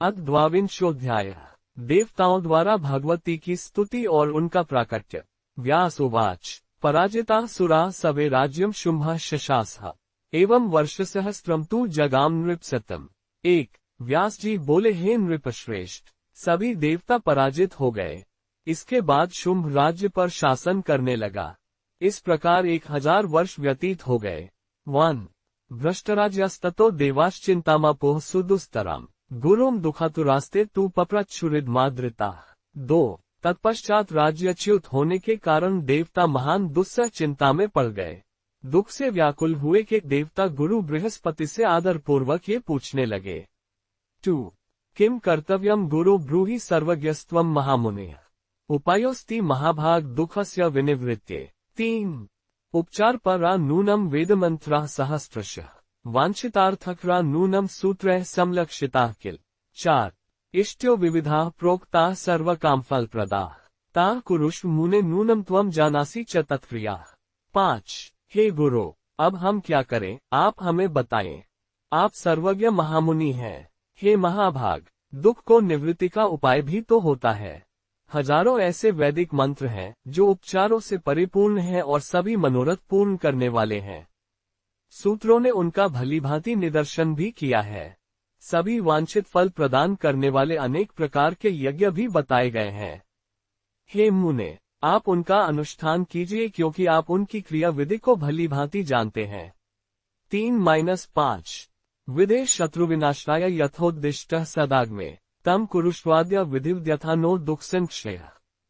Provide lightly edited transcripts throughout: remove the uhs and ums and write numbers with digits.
अथ द्वाविंशोऽध्याय। देवताओं द्वारा भगवती की स्तुति और उनका प्राकट्य। व्यास उवाच। पराजिता सुरा सवे राज्यम शुंभः शशासः एवं वर्षसहस्रम तु जगाम नृपसतम। एक। व्यास जी बोले, हे नृपश्रेष्ठ, सभी देवता पराजित हो गए। इसके बाद शुंभ राज्य पर शासन करने लगा। इस प्रकार 1000 वर्ष व्यतीत हो गए। 1। भ्रष्टराज्यस्ततो देवाश्चिंतामापोह सुदुस्तराम गुरुम दुखातुरास्ते तु पप्रच्छुरिदमादृता। 2। तत्पश्चात राज्यच्युत होने के कारण देवता महान दुस्सह चिंता में पड़ गए। दुख से व्याकुल हुए कि देवता गुरु बृहस्पति से आदरपूर्वक ये पूछने लगे। 2। किम कर्तव्यम गुरु ब्रूहि सर्वज्ञस्त्वम महामुने उपायोस्ति महाभाग दुखस्य विनिवृत्ते। 3। उपचार परा नूनम वेदमंत्रा सहस्रशः वांछितार्थकरा नूनम सूत्रैः संलक्षिताः किल। 4। इष्ट्यो विविधा प्रोक्ता सर्वकाम फलप्रदाः ताः कुरुष्व मुने नूनम त्वम जानासि च तत्क्रियाः। 5। हे गुरु, अब हम क्या करें, आप हमें बताएं। आप सर्वज्ञ महामुनि हैं। हे महाभाग, दुख को निवृत्ति का उपाय भी तो होता है। हजारों ऐसे वैदिक मंत्र हैं जो उपचारों से परिपूर्ण हैं और सभी मनोरथ पूर्ण करने वाले हैं। सूत्रों ने उनका भलीभांति निदर्शन भी किया है। सभी वांछित फल प्रदान करने वाले अनेक प्रकार के यज्ञ भी बताए गए हैं। हे मुने, आप उनका अनुष्ठान कीजिए क्योंकि आप उनकी क्रिया विधि को भलीभांति जानते हैं। 3-5। विधे शत्रुविनाशाय यथोद्दिष्टः सदाग्मे तम कुरुष्वाद्य विधिव्यथा नो दुःखसंक्षयः।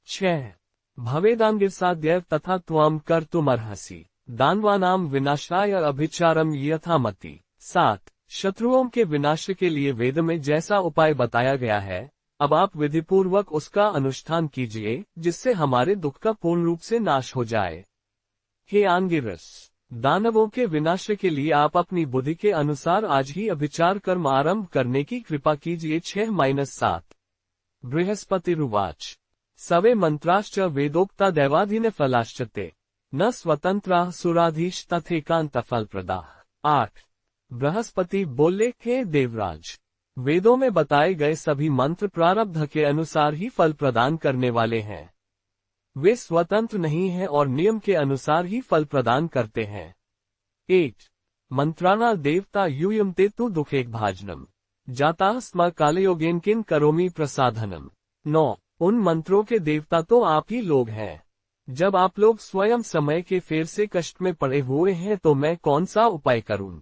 6। भवेदांगिरसाद्यैव तथा त्वं कर्तुमर्हसि दानवानां विनाशाय अभिचारम यथामति। 7। शत्रुओं के विनाश के लिए वेद में जैसा उपाय बताया गया है, अब आप विधिपूर्वक उसका अनुष्ठान कीजिए जिससे हमारे दुख का पूर्ण रूप से नाश हो जाए। हे आंगिरस, दानवों के विनाश के लिए आप अपनी बुद्धि के अनुसार आज ही अभिचार कर्म आरंभ करने की कृपा कीजिए। 6-7। बृहस्पतिरुवाच। सवे मंत्राश्च वेदोक्ता दैवाधीन फलाश्चते न स्वतंत्रा सुराधीश तथेकांत फलप्रदाः। 8। बृहस्पति बोले, हे देवराज, वेदों में बताए गए सभी मंत्र प्रारब्ध के अनुसार ही फल प्रदान करने वाले हैं। वे स्वतंत्र नहीं हैं और नियम के अनुसार ही फल प्रदान करते हैं। 8। मंत्राणा देवता यूयमते तु दुखेक भाजनम जाता स्म कालयोगेन किन करोमि प्रसाधनम। 9। उन मंत्रों के देवता तो आप ही लोग हैं। जब आप लोग स्वयं समय के फेर से कष्ट में पड़े हुए हैं तो मैं कौन सा उपाय करूं।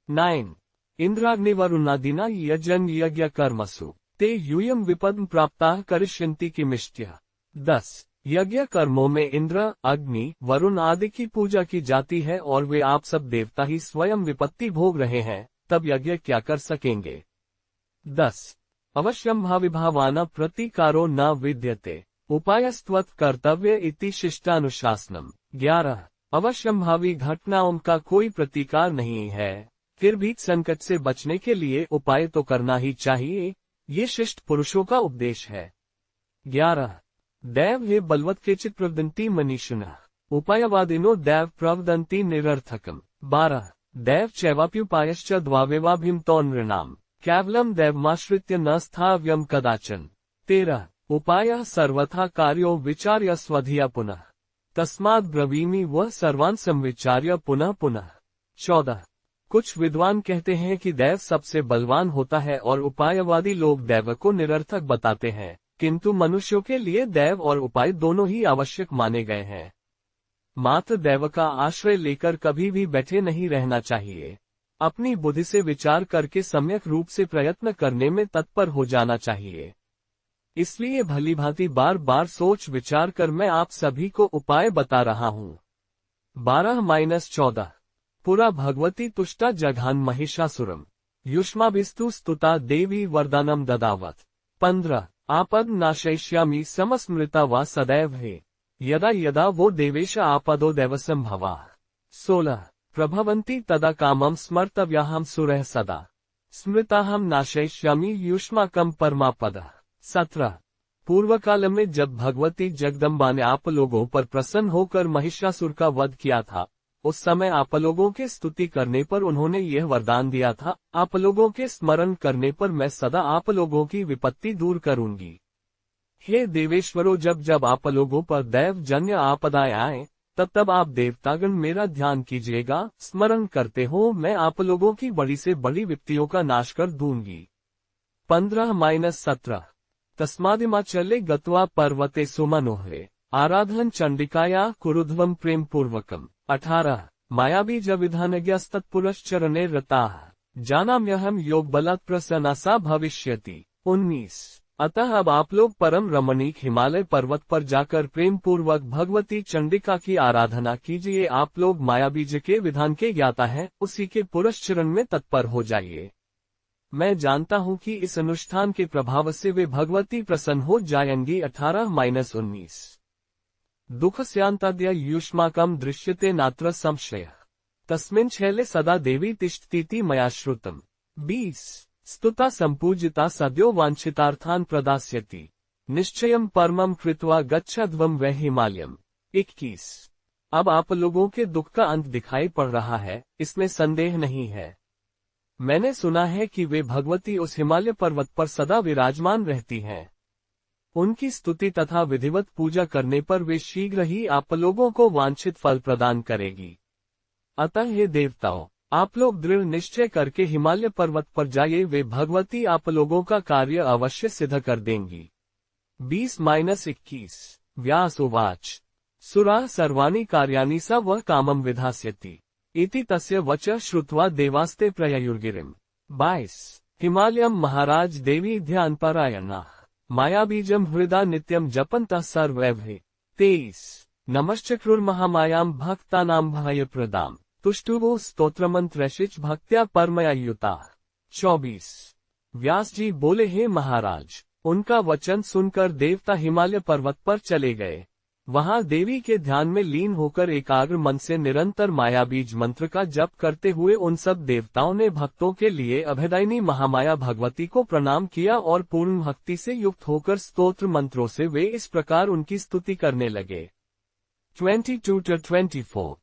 9। इंद्राग्निवरुणादिना यजन यज्ञ कर्मसु ते यूयम विपद्म प्राप्ताः करिष्यन्ति किमिष्ट्यः। 10। यज्ञ कर्मों में इंद्र, अग्नि, वरुण आदि की पूजा की जाती है और वे आप सब देवता ही स्वयं विपत्ति भोग रहे हैं, तब यज्ञ क्या कर सकेंगे। 10। अवश्यम भाविभावाना प्रतिकारो न विद्यते उपायस्त्वत् कर्तव्य इति शिष्टानुशासनम। 11। अवश्यम भावी घटनाओं का कोई प्रतिकार नहीं है, फिर भी संकट से बचने के लिए उपाय तो करना ही चाहिए, ये शिष्ट पुरुषों का उपदेश है। 11। दैव हे बलवत् केचित् प्रवदन्ति मनीषिणः उपायवादिनो दैव प्रवदन्ति निरर्थकम्। 12। दैव चैवाप्युपायश्च द्वावेवाभिमतो नृणाम् केवलम् दैवमाश्रित्य न स्थाव्यम् कदाचन। 13। उपायः सर्वथा कार्यो विचार्य स्वधिया पुनः तस्माद् ब्रवीमि वह सर्वान् संविचार्य पुनः पुनः। 14। कुछ विद्वान कहते हैं कि दैव सबसे बलवान होता है और उपायवादी लोग दैव को निरर्थक बताते हैं, किंतु मनुष्यों के लिए दैव और उपाय दोनों ही आवश्यक माने गए हैं। मात्र दैव का आश्रय लेकर कभी भी बैठे नहीं रहना चाहिए। अपनी बुद्धि से विचार करके सम्यक रूप से प्रयत्न करने में तत्पर हो जाना चाहिए। इसलिए भलीभांति बार बार सोच विचार कर मैं आप सभी को उपाय बता रहा हूँ। 12-14। पुरा भगवती तुष्टा जघान महिषासुरम युष्माभिस्तु स्तुता देवी वरदानम ददावत। 15। आपद नाशयिष्यामि समस्मृता वा सदैव हे यदा यदा वो देवेश आपदो दैवसंभवा। 16। प्रभवन्ति तदा कामं स्मर्तव्याहं सुरः सदा स्मृताहं नाशयिष्यामि युष्माकं परमापदः। 17। पूर्व काल में जब भगवती जगदम्बा ने आप लोगों पर प्रसन्न होकर महिषासुर का वध किया था, उस समय आप लोगों के स्तुति करने पर उन्होंने यह वरदान दिया था, आप लोगों के स्मरण करने पर मैं सदा आप लोगों की विपत्ति दूर करूंगी। हे देवेश्वरों, जब जब आप लोगों पर दैवजन्य आपदाएं आए, तब तब आप देवतागण मेरा ध्यान कीजिएगा, स्मरण करते हो, मैं आप लोगों की बड़ी से बड़ी विपत्तियों का नाश कर दूंगी। 15-17 तस्मादिमाचले गत्वा पर्वते सुमनोहे आराधन चंडिकाया कुरुध्वम प्रेम पूर्वकम। 18 मायाबीज विधानज्ञस्तत्पुरश्चरणे रताः जानाम्यहम योग बलात् प्रसन्ना भविष्यति। 19 अतः अब आप लोग परम रमणीक हिमालय पर्वत पर जाकर प्रेम पूर्वक भगवती चंडिका की आराधना कीजिए। आप लोग मायाबीज के विधान के ज्ञाता हैं, उसी के पुरस्चरण में तत्पर हो जाइए। मैं जानता हूं कि इस अनुष्ठान के प्रभाव से वे भगवती प्रसन्न हो जाएंगी। 18-19 दुःखस्यान्ताद्य युष्माकं दृश्यते नात्र संशयः तस्मिन् छले सदा देवी तिष्ठतीति मया श्रुतम्। 20 स्तुता संपूजिता सद्यो वांछितार्थान् प्रदास्यति निश्चयं परमं कृत्वा गच्छध्वं वै हिमालयम्। 21 अब आप लोगों के दुख का अंत दिखाई पड़ रहा है, इसमें संदेह नहीं है। मैंने सुना है कि वे भगवती उस हिमालय पर्वत पर सदा विराजमान रहती हैं। उनकी स्तुति तथा विधिवत पूजा करने पर वे शीघ्र ही आप लोगों को वांछित फल प्रदान करेगी। अतः हे देवताओं, आप लोग दृढ़ निश्चय करके हिमालय पर्वत पर जाइए, वे भगवती आप लोगों का कार्य अवश्य सिद्ध कर देंगी। 20-21 व्यास उवाच सुराः सर्वाणि कार्याणि स वः कामं विधास्यति इति तस्य वचः श्रुत्वा देवास्ते प्रययुर्गिरिम्। 22 हिमालयम् महाराज देवी ध्यानपरायणाः मायाबीजम् हृदा नित्यम् जपन्तः सर्वैः। 23 नमश्चक्रुर्महामायाम् भक्तानाम् भयप्रदाम् तुष्टुवो स्तोत्रमन्त्रैषिच भक्त्या परमयायुताः। 24 व्यास जी बोले, हे महाराज, उनका वचन सुनकर देवता हिमालय पर्वत पर चले गए। वहां देवी के ध्यान में लीन होकर एकाग्र मन से निरंतर मायाबीज मंत्र का जप करते हुए उन सब देवताओं ने भक्तों के लिए अभयदायिनी महामाया भगवती को प्रणाम किया और पूर्ण भक्ति से युक्त होकर स्तोत्र मंत्रों से वे इस प्रकार उनकी स्तुति करने लगे। 22-24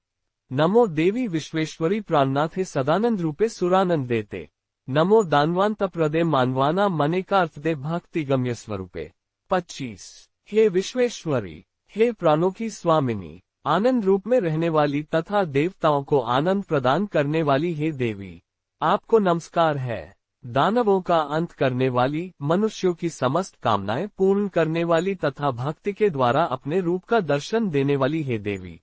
नमो देवी विश्वेश्वरी प्राणनाथे सदानंद रूपे सुरानंद देते नमो दानवांत प्रदे मानवाना मनेकार्थ दे भक्ति गम्य स्वरूपे। 25 हे विश्वेश्वरी, हे प्राणों की स्वामिनी, आनंद रूप में रहने वाली तथा देवताओं को आनंद प्रदान करने वाली हे देवी, आपको नमस्कार है। दानवों का अंत करने वाली, मनुष्यों की समस्त कामनाएं पूर्ण करने वाली तथा भक्ति के द्वारा अपने रूप का दर्शन देने वाली हे देवी,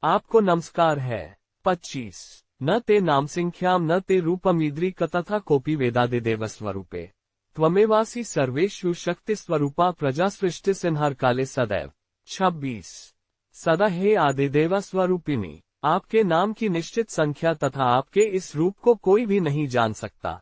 आपको नमस्कार है। 25 न ते नाम संख्याम न ते रूपमीद्रिक तथा कोपि वेदादि देव स्वरूपे त्वमेवासि सर्वेषु शक्ति स्वरूपा प्रजा सृष्टि संहार काले सदैव। 26 सदा हे आदिदेवा स्वरूपिणी, आपके नाम की निश्चित संख्या तथा आपके इस रूप को कोई भी नहीं जान सकता।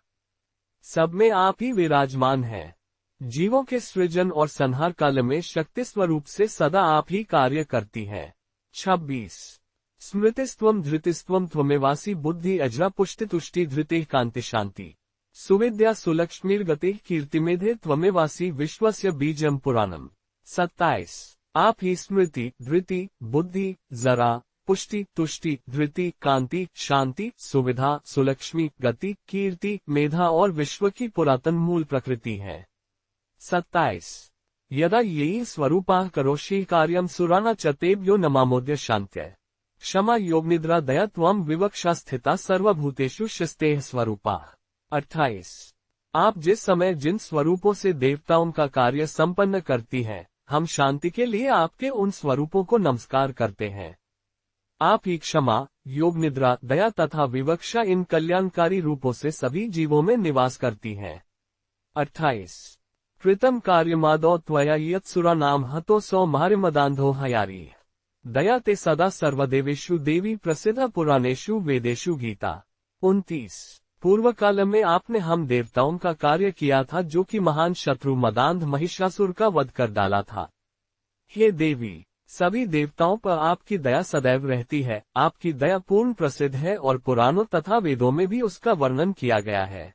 सब में आप ही विराजमान हैं। जीवों के सृजन और संहार काल में शक्ति स्वरूप से सदा आप ही कार्य करती हैं। 26 स्मृतिस्त्वम धृतिस्त्वम त्वमेवासि बुद्धि अजरा पुष्टि तुष्टि धृति कांति शांति सुविद्या सुलक्ष्मीर्गति कीर्तिमेधे त्वमेवासि विश्वस्य बीजम पुराणम। 27 आप ही स्मृति, धृति, बुद्धि, जरा, पुष्टि, तुष्टि, धृति, कांति, शांति, सुविधा, सुलक्ष्मी, गति, कीर्ति, मेधा और विश्व की पुरातन मूल प्रकृति है। 27 यदा येहि स्वरूपाः करोषि कार्यम सुराना चतेभ्यो नमामोद्य शांत्यै क्षमा योग निद्रा दया त्वं विवक्षा स्थिता सर्वभूतेषु शस्तेः स्वरूपाः। 28 आप जिस समय जिन स्वरूपों से देवताओं का कार्य संपन्न करती हैं, हम शांति के लिए आपके उन स्वरूपों को नमस्कार करते हैं। आप ही क्षमा, योग निद्रा, दया तथा विवक्षा इन कल्याणकारी रूपों से सभी जीवों में निवास करती हैं। 28 कृतम कार्यमादौ त्वया यत्सुरा नाम हतो सौ मार्यमदान्धो हयारी दया ते सदा सर्वदेवेषु देवी प्रसिद्ध पुराणेषु वेदेषु गीता। 29 पूर्व काल में आपने हम देवताओं का कार्य किया था जो कि महान शत्रु मदान्ध महिषासुर का वध कर डाला था। हे देवी, सभी देवताओं पर आपकी दया सदैव रहती है। आपकी दया पूर्ण प्रसिद्ध है और पुराणों तथा वेदों में भी उसका वर्णन किया गया है।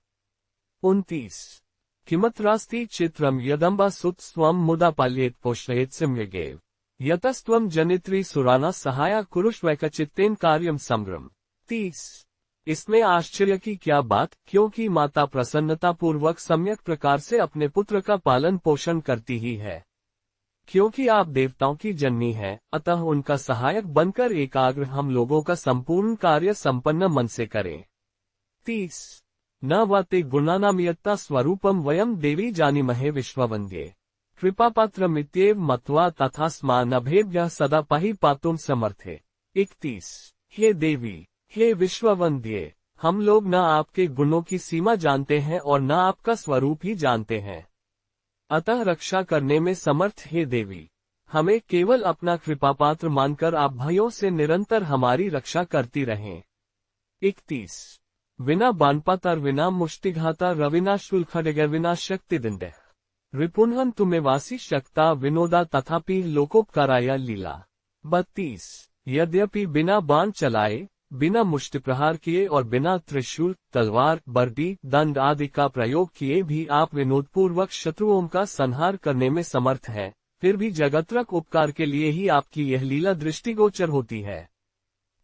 29 किमत्रास्ति चित्रम यदम्बा सुत स्वम मुदा पाल्येत पोषयेत सिम्यगेव यतस्त्वम जनित्री सुराना सहाया कुरुष्वैकचित्तेन कार्यम समग्रम। 30। इसमें आश्चर्य की क्या बात, क्योंकि माता प्रसन्नतापूर्वक सम्यक प्रकार से अपने पुत्र का पालन पोषण करती ही है। क्योंकि आप देवताओं की जननी हैं, अतः उनका सहायक बनकर एकाग्र हम लोगों का संपूर्ण कार्य संपन्न मन से करें। 30। न वाते गुणानामियत्ता स्वरूपम वयम देवी जानीमहे विश्ववंद्ये कृपापात्रमित्येव मत्वा तथा स्मानभेभ्यः सदा पाहि पातुम समर्थे। 31। हे देवी, हे विश्ववंद्ये, हम लोग न आपके गुणों की सीमा जानते हैं और न आपका स्वरूप ही जानते हैं, अतः रक्षा करने में समर्थ हे देवी, हमें केवल अपना कृपापात्र मानकर आप भयों से निरंतर हमारी रक्षा करती रहें। 31। विना बाणपातर विना मुष्टिघाता रविना शुल्खडगर विना शक्तिदिंडे रिपुन्हन तुम्हें वासी शक्ता विनोदा तथापि लोकोपकाराया लीला। 32। यद्यपि बिना बाण चलाए, बिना मुष्टि प्रहार किए और बिना त्रिशूल, तलवार, बर्दी, दंड आदि का प्रयोग किए भी आप विनोदपूर्वक शत्रुओं का संहार करने में समर्थ हैं, फिर भी जगत्रक उपकार के लिए ही आपकी यह लीला दृष्टिगोचर होती है।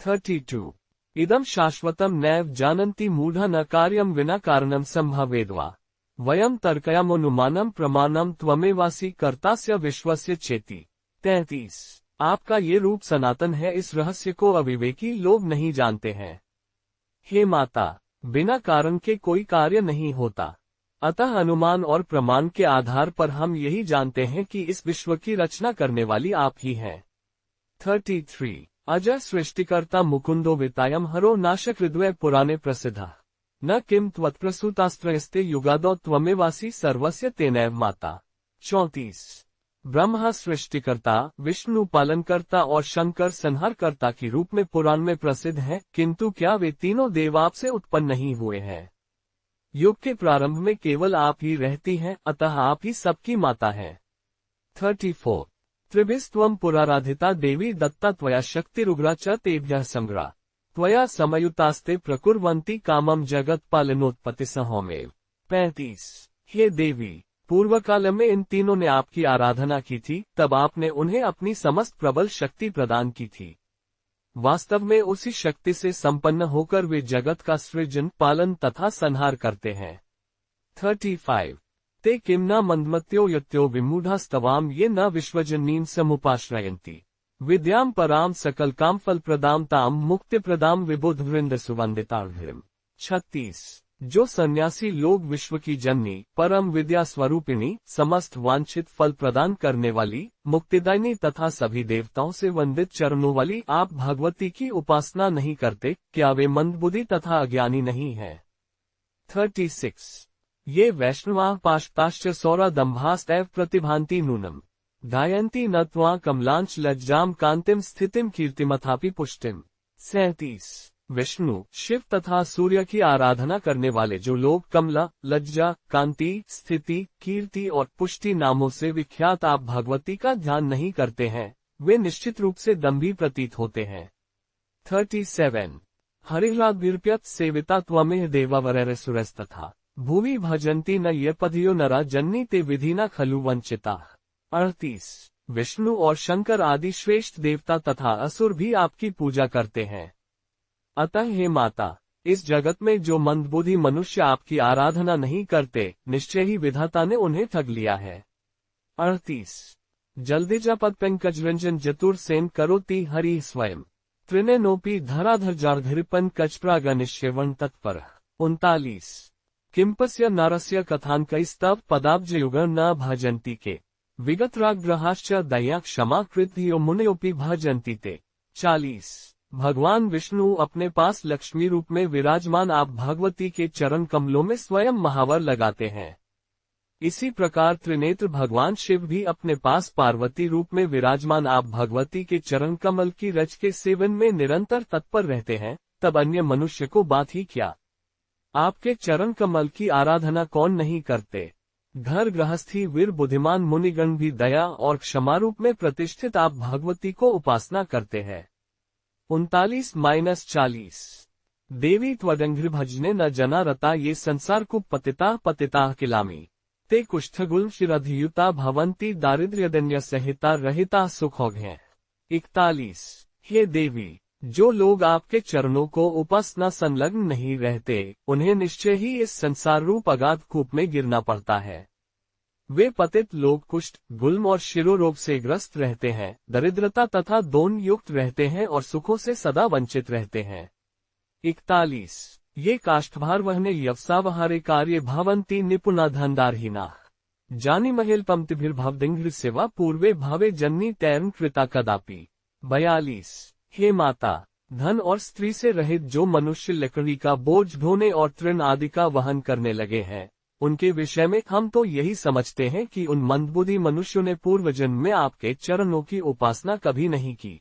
32। इदम शाश्वतम नैव जानन्ति मूढ़ा न कार्यम विना कारणम संभवेद्वा वयम तर्कयामनुमानम प्रमाणम त्वमेवासी कर्तास्य विश्वस्य चेति। 33। आपका ये रूप सनातन है, इस रहस्य को अविवेकी लोग नहीं जानते हैं। हे माता, बिना कारण के कोई कार्य नहीं होता, अतः अनुमान और प्रमाण के आधार पर हम यही जानते हैं कि इस विश्व की रचना करने वाली आप ही हैं। 33। अजय सृष्टिकर्ता मुकुंदो वितायम हरो नाशक हृदय पुराणे प्रसिद्धा न किम त्वत्प्रसूतास्त्रयस्ते युगादो त्वमेवासी सर्वस्य तेनैव माता। 34। ब्रह्मा सृष्टिकर्ता, विष्णु पालनकर्ता और शंकर संहारकर्ता के रूप में पुराण में प्रसिद्ध हैं, किंतु क्या वे तीनों देव आपसे उत्पन्न नहीं हुए हैं? युग के प्रारंभ में केवल आप ही रहती हैं, अतः आप ही सबकी माता हैं। 34। त्रिभिस्त्वं पुराराधिता देवी दत्ता त्वया शक्तिरुग्रा च तेभ्यः संग्रा त्वया समयुतास्ते प्रकुर्वन्ति कामम जगत पालनोत्पत्ति सहोमेव। 35। हे देवी, पूर्व काल में इन तीनों ने आपकी आराधना की थी, तब आपने उन्हें अपनी समस्त प्रबल शक्ति प्रदान की थी। वास्तव में उसी शक्ति से संपन्न होकर वे जगत का सृजन, पालन तथा संहार करते हैं। 35। ते किम न मंदमत्यो यत्यो विमूढ़ास्तवाम ये न विश्वजनीन समुपाश्रयन्ति विद्याम पराम सकल काम फल प्रदाम ताम मुक्ति प्रदाम विबुध वृंद सुवंदितार्भिम। 36। जो सन्यासी लोग विश्व की जननी, परम विद्या स्वरूपिणी, समस्त वांछित फल प्रदान करने वाली, मुक्तिदायिनी तथा सभी देवताओं से वंदित चरणों वाली आप भगवती की उपासना नहीं करते, क्या वे मंदबुद्धि तथा अज्ञानी नहीं हैं? 36। ये वैष्णवा पाश्चाश्च सौरा दम्भास्तैव प्रतिभान्ति नूनम गायन्ति न त्वा कमलांच लज्जाम कांतिम स्थितिम कीर्तिमथापि पुष्टिम। 37। विष्णु, शिव तथा सूर्य की आराधना करने वाले जो लोग कमला, लज्जा, कांति, स्थिति, कीर्ति और पुष्टि नामों से विख्यात आप भगवती का ध्यान नहीं करते हैं, वे निश्चित रूप से दम्भी प्रतीत होते हैं। 37। हरिह्लाद्भिर्प्यत सेविता त्वमेह देवावरैरसुरस्तथा भुवि भजन्ति न ये पधियो नरा जन्नी ते विधिना खलु वंचिता। 38। विष्णु और शंकर आदि श्रेष्ठ देवता तथा असुर भी आपकी पूजा करते हैं, अतः हे माता, इस जगत में जो मंदबुद्धि मनुष्य आपकी आराधना नहीं करते, निश्चय ही विधाता ने उन्हें ठग लिया है। 38। जल्दिजा पद पंकजरंजन जतुर्सेन करोति हरि स्वयं त्रिनेनोपि धराधरजार्धरिपन कचप्रागनिश्यवण तत्पर। 39। किंपस्य नारस्य कथान कैस्तव पदाब्जयुग न भजन्ति के विगतराग्रहाश्च दया क्षमा कृत्यो मुनयोपि भजन्ति ते। 40। भगवान विष्णु अपने पास लक्ष्मी रूप में विराजमान आप भगवती के चरण कमलों में स्वयं महावर लगाते हैं। इसी प्रकार त्रिनेत्र भगवान शिव भी अपने पास पार्वती रूप में विराजमान आप भगवती के चरण कमल की रज के सेवन में निरंतर तत्पर रहते हैं, तब अन्य मनुष्य को बात ही क्या। आपके चरण कमल की आराधना कौन नहीं करते। घर गृहस्थी वीर बुद्धिमान मुनिगण भी दया और क्षमा रूप में प्रतिष्ठित आप भगवती को उपासना करते हैं। 39-40। देवी त्वदंघ्रि भजने न जना रता ये संसार को पतिता किलामी ते कुष्ठगुल्म शिरधियुता भवंती दारिद्र्यदन्य सहिता रहिता सुखोघ्य। 41। हे देवी, जो लोग आपके चरणों को उपासना संलग्न नहीं रहते, उन्हें निश्चय ही इस संसार रूप अगाध कूप में गिरना पड़ता है। वे पतित लोग कुष्ठ, गुल्म और शिरोरोग से ग्रस्त रहते हैं, दरिद्रता तथा दोन युक्त रहते हैं और सुखों से सदा वंचित रहते हैं। 41। ये काष्ठभार वहने यवसावहारे कार्य भवंती निपुणा धनदारहीना। जानी महिल पंक्तिभिर्भवदिंघ्र सेवा पूर्वे भवे जन्नी तैर्ण कृता कदापि। 42। हे माता, धन और स्त्री से रहित जो मनुष्य लकड़ी का बोझ ढोने और तृण आदि का वहन करने लगे हैं, उनके विषय में हम तो यही समझते हैं कि उन मंदबुद्धि मनुष्यों ने पूर्व जन्म में आपके चरणों की उपासना कभी नहीं की।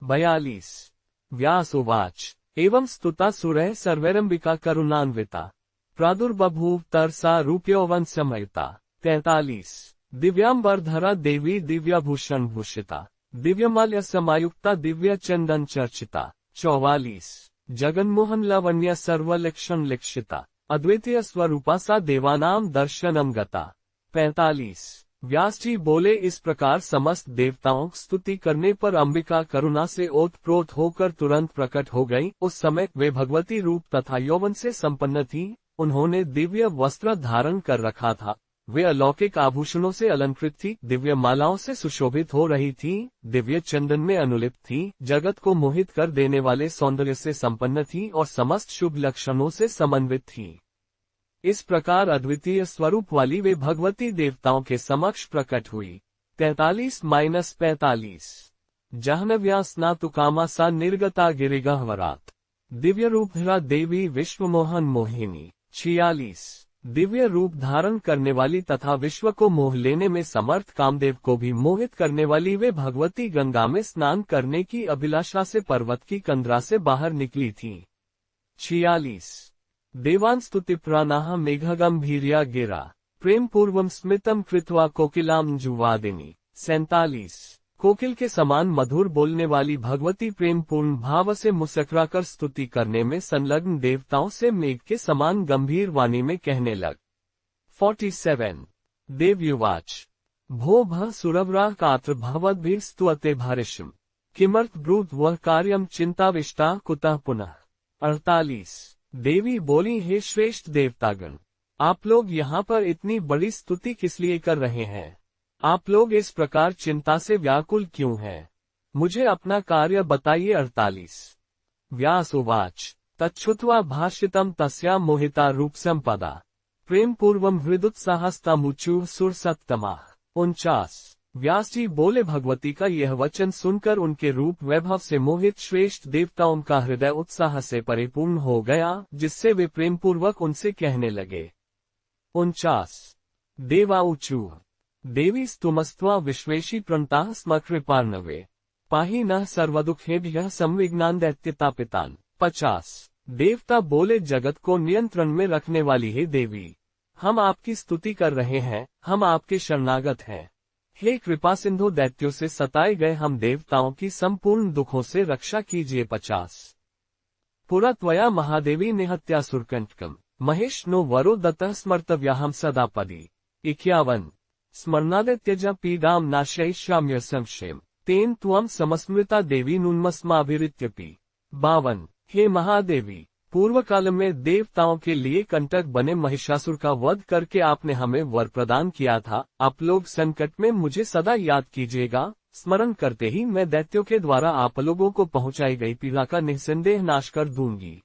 42। व्यास उवाच एवं स्तुता सुरः सर्वैरंबिका करुणान्विता प्रादुर्बभूव तरसा रूप्यौवन समयता। 43। दिव्यांबरधरा देवी दिव्याभूषण भूषिता दिव्यमाल्य समायुक्ता दिव्य चंदन चर्चिता। 44। जगन्मोहन लावण्य सर्वलक्षण लक्षिता अद्वितीय स्वरूपा सा देवानाम दर्शनम गता। 45। व्यास जी बोले, इस प्रकार समस्त देवताओं की स्तुति करने पर अंबिका करुणा से ओतप्रोत होकर तुरंत प्रकट हो गई। उस समय वे भगवती रूप तथा यौवन से संपन्न थी। उन्होंने दिव्य वस्त्र धारण कर रखा था। वे अलौकिक आभूषणों से अलंकृत थी, दिव्य मालाओं से सुशोभित हो रही थी, दिव्य चंदन में अनुलिप्त थी, जगत को मोहित कर देने वाले सौंदर्य से संपन्न थी और समस्त शुभ लक्षणों से समन्वित थी। इस प्रकार अद्वितीय स्वरूप वाली वे भगवती देवताओं के समक्ष प्रकट हुई। 43-45। जाह्नव्या स्नातुकामा सा निर्गता गिरिगह्वरात दिव्य रूपधरा देवी विश्वमोहन मोहिनी। 46। दिव्य रूप धारण करने वाली तथा विश्व को मोह लेने में समर्थ कामदेव को भी मोहित करने वाली वे भगवती गंगा में स्नान करने की अभिलाषा से पर्वत की कंदरा से बाहर निकली थी। 46। देवान स्तुति प्राणाह मेघगंभीर्या गिरा प्रेम पूर्वम स्मितम कृत्वा कोकिलाम जुवादिनी। 47। कोकिल के समान मधुर बोलने वाली भगवती प्रेम पूर्ण भाव से मुस्कुराकर स्तुति करने में संलग्न देवताओं से मेघ के समान गंभीर वाणी में कहने लग। 47। देव्युवाच भो भ सुरवरा कात्र भवद्भिः स्तुते भारिशम किमर्थ ब्रूत वह कार्यम चिंताविष्टा कुतः पुनः। 48। देवी बोली, हे श्रेष्ठ देवतागण, आप लोग यहाँ पर इतनी बड़ी स्तुति किस लिए कर रहे हैं? आप लोग इस प्रकार चिंता से व्याकुल क्यों हैं? मुझे अपना कार्य बताइए। 48। व्यास उवाच तच्छ्रुत्वा भाषितम तस्या मोहिता रूप संपदा प्रेम पूर्वम हृदुत्साहस्तमुचु सुरसत्तमा। 49। व्यास जी बोले, भगवती का यह वचन सुनकर उनके रूप वैभव से मोहित श्रेष्ठ देवताओं का हृदय उत्साह से परिपूर्ण हो गया, जिससे वे प्रेम पूर्वक उनसे कहने लगे। 49। देवाऊचु देवी स्तुमस्त्वा विश्वेशी प्रणताः स्म कृपार्णवे पाहि नः सर्वदुःखेभ्यः संविघ्नान् दैत्यतापितान्। 50। देवता बोले, जगत को नियंत्रण में रखने वाली है देवी, हम आपकी स्तुति कर रहे हैं, हम आपके शरणागत हैं। हे कृपा सिंधु, दैत्यों से सताए गए हम देवताओं की संपूर्ण दुखों से रक्षा कीजिए। 50। पुरा त्वया महादेवी निहत्यासुरकंटकम् महेश नो वरो दत्तः स्मर्तव्याहं सदापदी। 51। स्मरणादित्यजा पीडाम नाशयिष्याम्य संशयम् तेन त्वं समस्मृता देवी नुन्मस्माभिरित्यपि। 52। हे महादेवी, पूर्व काल में देवताओं के लिए कंटक बने महिषासुर का वध करके आपने हमें वर प्रदान किया था। आप लोग संकट में मुझे सदा याद कीजिएगा। स्मरण करते ही मैं दैत्यों के द्वारा आप लोगों को पहुंचाई गई पीड़ा का निस्संदेह नाश कर दूंगी।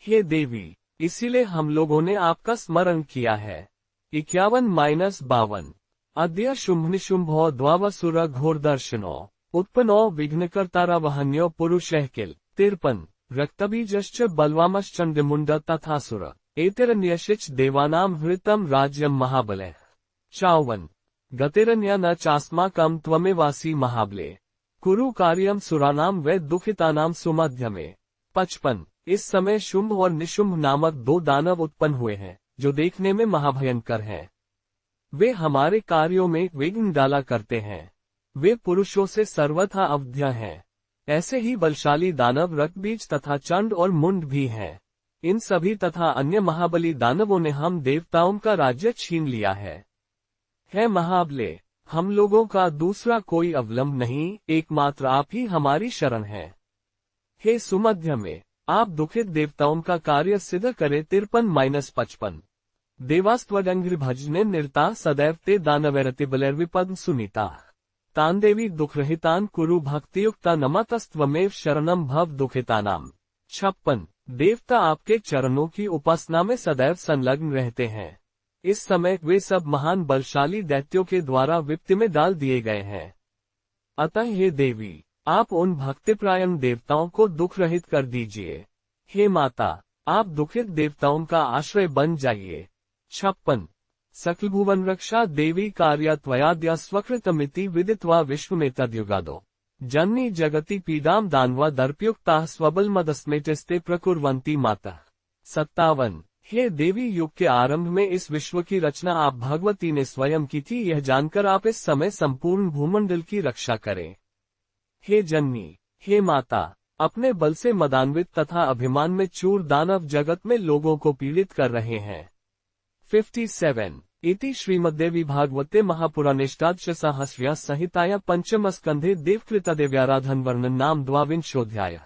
हे देवी, इसीलिए हम लोगों ने आपका स्मरण किया है। 51-52। अद्य शुंभनिशुंभो द्वावसुर घोरदर्शनो उत्पन्नो विघ्नकर्तारा वहन्यो पुरुषः किल। 53। रक्तबीजश्च बलवामश्चंडमुंड तथासुर एतिरन्यशिच देवानां हृतम राज्यम महाबलः। 54। गतिरन्या न चास्माकं त्वमेवासि महाबले कुरु कार्यम सुरानाम वै दुखितानाम सुमध्यमे। 55। इस समय शुंभ और निशुंभ नामक दो दानव उत्पन्न हुए हैं, जो देखने में महाभयंकर हैं। वे हमारे कार्यों में विघ्न डाला करते हैं। वे पुरुषों से सर्वथा अवध्य हैं। ऐसे ही बलशाली दानव रक्तबीज तथा चंड और मुंड भी हैं। इन सभी तथा अन्य महाबली दानवों ने हम देवताओं का राज्य छीन लिया है। महाबले, हम लोगों का दूसरा कोई अवलंब नहीं, एकमात्र आप ही हमारी शरण है। हे सुमध्य में, आप दुखित देवताओं का कार्य सिद्ध करे। 53-55 देवास्त्वडंग्र भजने निरता सदैव ते दानवैरतिबलैर्विपद सुनीता तान देवी दुखरहितान कुरु भक्तियुक्ता नमतस्त्वमेव शरणम भव दुखितानाम। 56 देवता आपके चरणों की उपासना में सदैव संलग्न रहते हैं। इस समय वे सब महान बलशाली दैत्यों के द्वारा विपत्ति में डाल दिए गए हैं। अतः हे देवी, आप उन भक्तिप्रायण देवताओं को दुख रहित कर दीजिए। हे माता, आप दुखित देवताओं का आश्रय बन जाइए। 56 सकल भुवन रक्षा देवी कार्या त्वयाद्या स्वकृतमिति विदित्वा विश्व में तद्युगादो जननी जगति पीडाम दानवा दर्पयुक्ता स्वबलमदस्मेटिस्ते प्रकुर्वन्ति माता। 57 हे देवी, युग के आरंभ में इस विश्व की रचना आप भगवती ने स्वयं की थी। यह जानकर आप इस समय संपूर्ण भूमंडल की रक्षा करें। हे जननी, हे माता, अपने बल से मदान्वित तथा अभिमान में चूर दानव जगत में लोगों को पीड़ित कर रहे हैं। 57 इति श्रीमद्देवी भागवते महापुराणेष्टादशसहस्र्या संहिताया पंचम स्कंधे देवकृतदेव्याराधन वर्णन नाम द्वाविंशोऽध्यायः।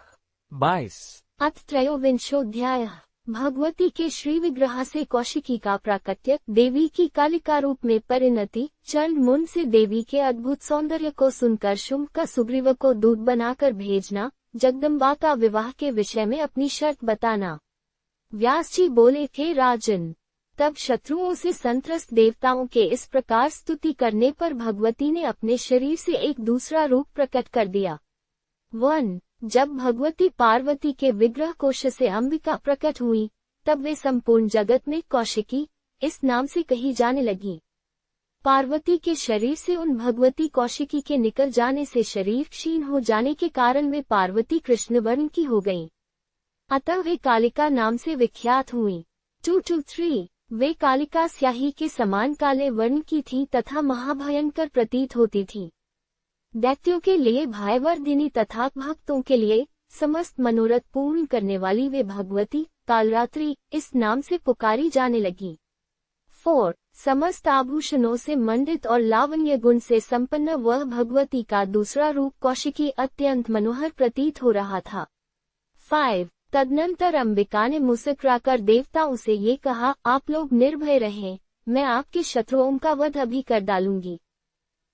22 अथ त्रयोविंशोऽध्यायः। भगवती के श्री विग्रह से कौशिकी का प्राकट्य, देवी की कालिका रूप में परिणति, चंड मुन से देवी के अद्भुत सौंदर्य को सुनकर शुंभ का सुग्रीव को दूत बनाकर भेजना, जगदम्बा का विवाह के विषय में अपनी शर्त बताना। व्यास जी बोले थे, राजन, तब शत्रुओं से संत्रस्त देवताओं के इस प्रकार स्तुति करने पर भगवती ने अपने शरीर से एक दूसरा रूप प्रकट कर दिया। 1 जब भगवती पार्वती के विग्रह कोश से अंबिका प्रकट हुई, तब वे संपूर्ण जगत में कौशिकी इस नाम से कही जाने लगी। पार्वती के शरीर से उन भगवती कौशिकी के निकल जाने से शरीर क्षीण हो जाने के कारण वे पार्वती कृष्ण वर्ण की हो गईं। अतः वे कालिका नाम से विख्यात हुई। 2-3 वे कालिका स्याही के समान काले वर्ण की थी तथा महाभयंकर प्रतीत होती थी। दैत्यों के लिए भयवर्धिनी तथा भक्तों के लिए समस्त मनोरथ पूर्ण करने वाली वे भगवती कालरात्रि इस नाम से पुकारी जाने लगी। 4 समस्त आभूषणों से मंडित और लावण्य गुण से संपन्न वह भगवती का दूसरा रूप कौशिकी अत्यंत मनोहर प्रतीत हो रहा था। 5 तदनंतर अंबिका ने मुस्कुराकर देवताओं से ये कहा, आप लोग निर्भय रहें, मैं आपके शत्रुओं का वध अभी कर डालूंगी।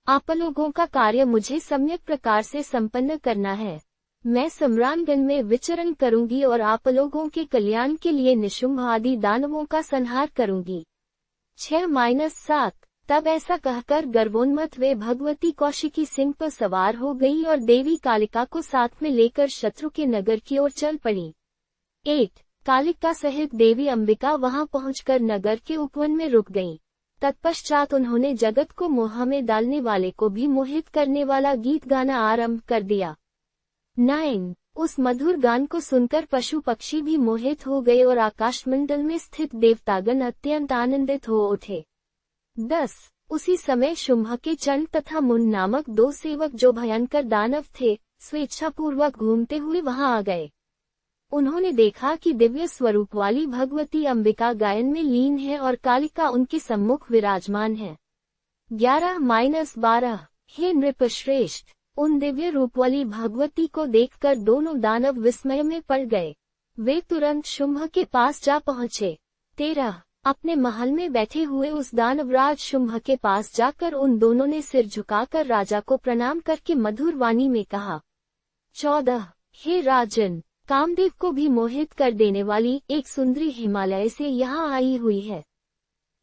आप लोगों का कार्य मुझे सम्यक प्रकार से संपन्न करना है। मैं सम्रानगण में विचरण करूंगी और आप लोगों के कल्याण के लिए निशुंभ आदि दानवों का संहार करूंगी। 6-7 तब ऐसा कहकर गर्वोन्मत्त वे भगवती कौशिकी सिंह पर सवार हो गई और देवी कालिका को साथ में लेकर शत्रु के नगर की ओर चल पड़ी। 8 कालिका सहित देवी अंबिका वहां पहुंचकर नगर के उपवन में रुक गईं। तत्पश्चात उन्होंने जगत को मोह में डालने वाले को भी मोहित करने वाला गीत गाना आरंभ कर दिया। 9 उस मधुर गान को सुनकर पशु पक्षी भी मोहित हो गए और आकाशमंडल में स्थित देवतागण अत्यंत आनंदित हो उठे। 10 उसी समय शुंभ के चंड तथा मुन नामक 2 सेवक जो भयंकर दानव थे, स्वेच्छापूर्वक घूमते हुए वहां आ गए। उन्होंने देखा कि दिव्य स्वरूप वाली भगवती अंबिका गायन में लीन है और कालिका उनके सम्मुख विराजमान है। 11-12 हे नृपश्रेष्ठ, उन दिव्य रूप वाली भगवती को देखकर दोनों दानव विस्मय में पड़ गए। वे तुरंत शुंभ के पास जा पहुंचे। 13 अपने महल में बैठे हुए उस दानवराज शुंभ के पास जाकर उन दोनों ने सिर झुकाकर राजा को प्रणाम करके मधुर वाणी में कहा। 14 हे राजन, कामदेव को भी मोहित कर देने वाली एक सुंदरी हिमालय से यहाँ आई हुई है।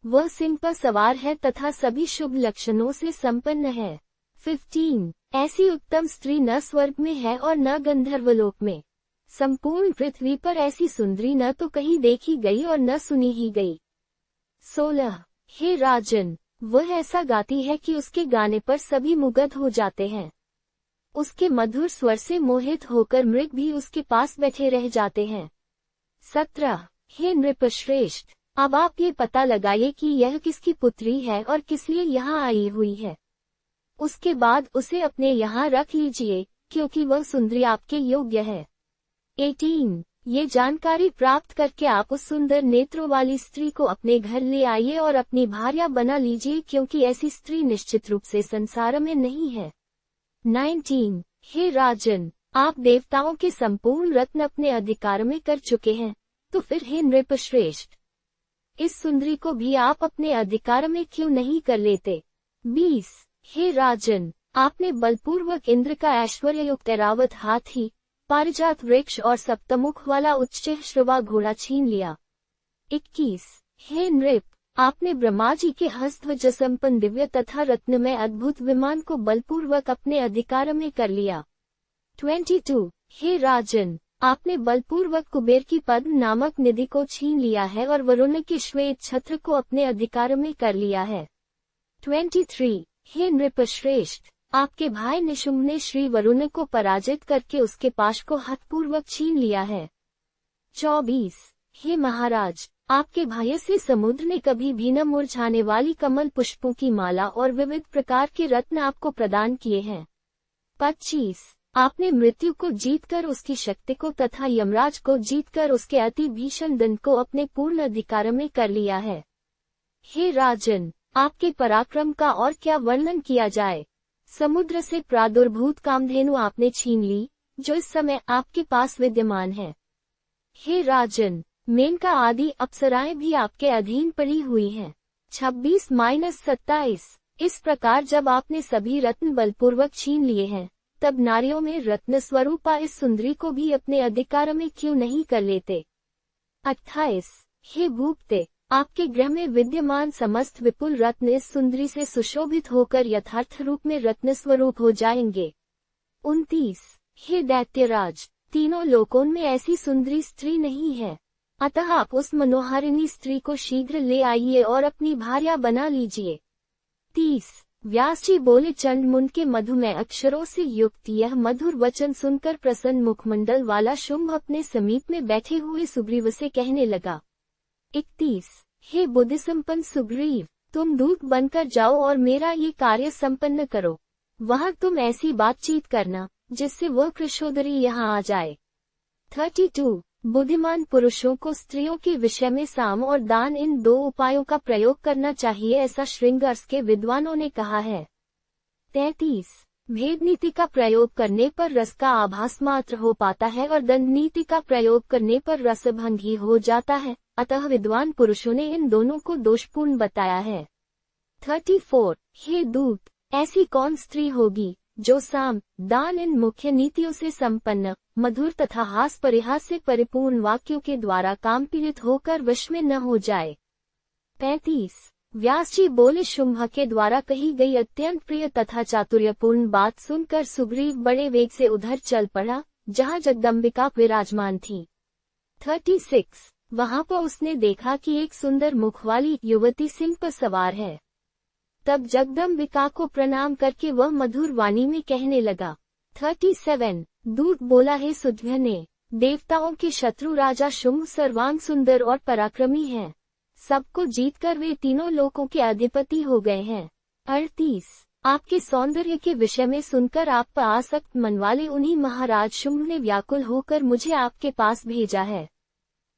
वह सिंह पर सवार है तथा सभी शुभ लक्षणों से संपन्न है। 15 ऐसी उत्तम स्त्री न स्वर्ग में है और न गंधर्वलोक में। संपूर्ण पृथ्वी पर ऐसी सुंदरी न तो कहीं देखी गई और न सुनी ही गई। 16 हे राजन, वह ऐसा गाती है कि उसके गाने पर सभी मुग्ध हो जाते हैं। उसके मधुर स्वर से मोहित होकर मृग भी उसके पास बैठे रह जाते हैं। 17 हे नृपश्रेष्ठ, अब आप ये पता लगाइए कि यह किसकी पुत्री है और किस लिए यहाँ आई हुई है। उसके बाद उसे अपने यहाँ रख लीजिए, क्योंकि वह सुंदरी आपके योग्य है। 18 ये जानकारी प्राप्त करके आप उस सुंदर नेत्रों वाली स्त्री को अपने घर ले आइए और अपनी भार्या बना लीजिए, क्योंकि ऐसी स्त्री निश्चित रूप से संसार में नहीं है। 19 हे राजन, आप देवताओं के संपूर्ण रत्न अपने अधिकार में कर चुके हैं, तो फिर हे नृपश्रेष्ठ, इस सुंदरी को भी आप अपने अधिकार में क्यों नहीं कर लेते। 20 हे राजन, आपने बलपूर्वक इंद्र का ऐश्वर्ययुक्त ऐरावत हाथी, पारिजात वृक्ष और सप्तमुख वाला उच्च श्रवा घोड़ा छीन लिया। 21 हे नृप, आपने ब्रह्मा जी के हस्तध्वज संपन्न दिव्य तथा रत्नमय अद्भुत विमान को बलपूर्वक अपने अधिकार में कर लिया। 22 हे राजन, आपने बलपूर्वक कुबेर की पद्म नामक निधि को छीन लिया है और वरुण के श्वेत छत्र को अपने अधिकार में कर लिया है। 23 हे नृपश्रेष्ठ, आपके भाई निशुम्भ ने श्री वरुण को पराजित करके उसके पाश को हठपूर्वक छीन लिया है। 24 हे महाराज, आपके भाई से समुद्र ने कभी भी न मुरझाने वाली कमल पुष्पों की माला और विविध प्रकार के रत्न आपको प्रदान किए हैं। 25 आपने मृत्यु को जीतकर उसकी शक्ति को तथा यमराज को जीतकर उसके अति भीषण दंड को अपने पूर्ण अधिकार में कर लिया है। हे राजन, आपके पराक्रम का और क्या वर्णन किया जाए। समुद्र से प्रादुर्भूत कामधेनु आपने छीन ली, जो इस समय आपके पास विद्यमान है। हे राजन, मेनका आदि अप्सराएं भी आपके अधीन पड़ी हुई हैं। 26-27 इस प्रकार जब आपने सभी रत्न बलपूर्वक छीन लिए हैं, तब नारियों में रत्न स्वरूपा इस सुंदरी को भी अपने अधिकार में क्यों नहीं कर लेते। 28 हे भूपते, आपके गृह में विद्यमान समस्त विपुल रत्न इस सुंदरी से सुशोभित होकर यथार्थ रूप में रत्न स्वरूप हो जाएंगे। 29 हे दैत्यराज, तीनों लोकों में ऐसी सुंदरी स्त्री नहीं है, अतः आप उस मनोहारिणी स्त्री को शीघ्र ले आइए और अपनी भार्या बना लीजिए। 30 व्यास जी बोले, चंड मुंड के मधुमय अक्षरों से युक्त यह मधुर वचन सुनकर प्रसन्न मुखमंडल वाला शुंभ अपने समीप में बैठे हुए सुग्रीव से कहने लगा। 31 हे बुद्धि संपन्न सुग्रीव, तुम दूत बनकर जाओ और मेरा ये कार्य संपन्न करो। वहाँ तुम ऐसी बातचीत करना जिससे वह कृशोदरी यहाँ आ जाए। 32 बुद्धिमान पुरुषों को स्त्रियों के विषय में साम और दान इन दो उपायों का प्रयोग करना चाहिए, ऐसा श्रृंगार्स के विद्वानों ने कहा है। 33 भेद नीति का प्रयोग करने पर रस का आभास मात्र हो पाता है और दंड नीति का प्रयोग करने पर रसभंग ही हो जाता है, अतः विद्वान पुरुषों ने इन दोनों को दोषपूर्ण बताया है। 34 हे दूत, ऐसी कौन स्त्री होगी जो साम दान इन मुख्य नीतियों से संपन्न, मधुर तथा हास परिहास से परिपूर्ण वाक्यों के द्वारा काम पीड़ित होकर वश में न हो जाए। 35 व्यास जी बोले, शुंभ के द्वारा कही गई अत्यंत प्रिय तथा चातुर्यपूर्ण बात सुनकर सुग्रीव बड़े वेग से उधर चल पड़ा जहाँ जगदम्बिका विराजमान थी। 36 वहाँ पर उसने देखा कि एक सुंदर मुख वाली युवती सिंह पर सवार है। तब जगदम्बिका को प्रणाम करके वह मधुर वाणी में कहने लगा। 37 दूत बोला, हे सुध्यने, देवताओं के शत्रु राजा शुंभ सर्वांग सुंदर और पराक्रमी हैं। सबको जीतकर वे तीनों लोकों के अधिपति हो गए हैं। 38 आपके सौंदर्य के विषय में सुनकर आप पर आसक्त मन वाले उन्हीं महाराज शुंभ ने व्याकुल होकर मुझे आपके पास भेजा है।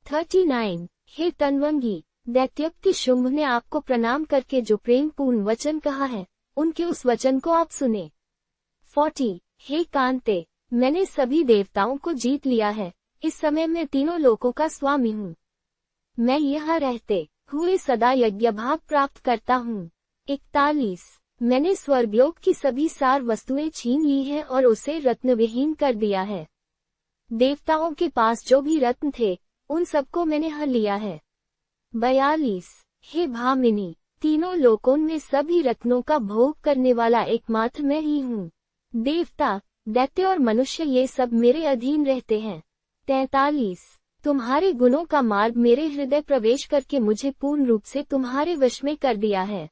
39 हे तन्वंगी, दैत्योक्ति शुंभ ने आपको प्रणाम करके जो प्रेम पूर्ण वचन कहा है, उनके उस वचन को आप सुने। 40 हे कांते, मैंने सभी देवताओं को जीत लिया है, इस समय मैं तीनों लोकों का स्वामी हूँ। मैं यहाँ रहते हुए सदा यज्ञ भाग प्राप्त करता हूँ। 41 मैंने स्वर्गलोक की सभी सार वस्तुएं छीन ली हैं और उसे रत्न विहीन कर दिया है। देवताओं के पास जो भी रत्न थे, उन सबको मैंने हर लिया है। 42 हे भामिनी, तीनों लोकों में सभी रत्नों का भोग करने वाला एकमात्र मैं ही हूँ। देवता, दैत्य और मनुष्य ये सब मेरे अधीन रहते हैं। 43 तुम्हारे गुणों का मार्ग मेरे हृदय प्रवेश करके मुझे पूर्ण रूप से तुम्हारे वश में कर दिया है।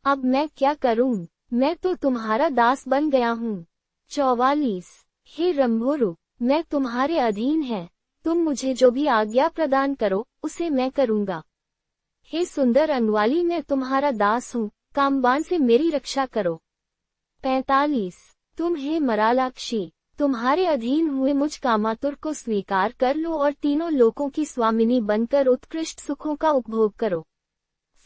अब मैं क्या करूं? मैं तो तुम्हारा दास बन गया हूँ। 44 हे रंभोरु, मैं तुम्हारे अधीन है, तुम मुझे जो भी आज्ञा प्रदान करो उसे मैं करूँगा। हे सुंदर अंगवाली, मैं तुम्हारा दास हूँ, कामबान से मेरी रक्षा करो। 45 तुम हे मरालाक्षी, तुम्हारे अधीन हुए मुझ कामातुर को स्वीकार कर लो और तीनों लोकों की स्वामिनी बनकर उत्कृष्ट सुखों का उपभोग करो।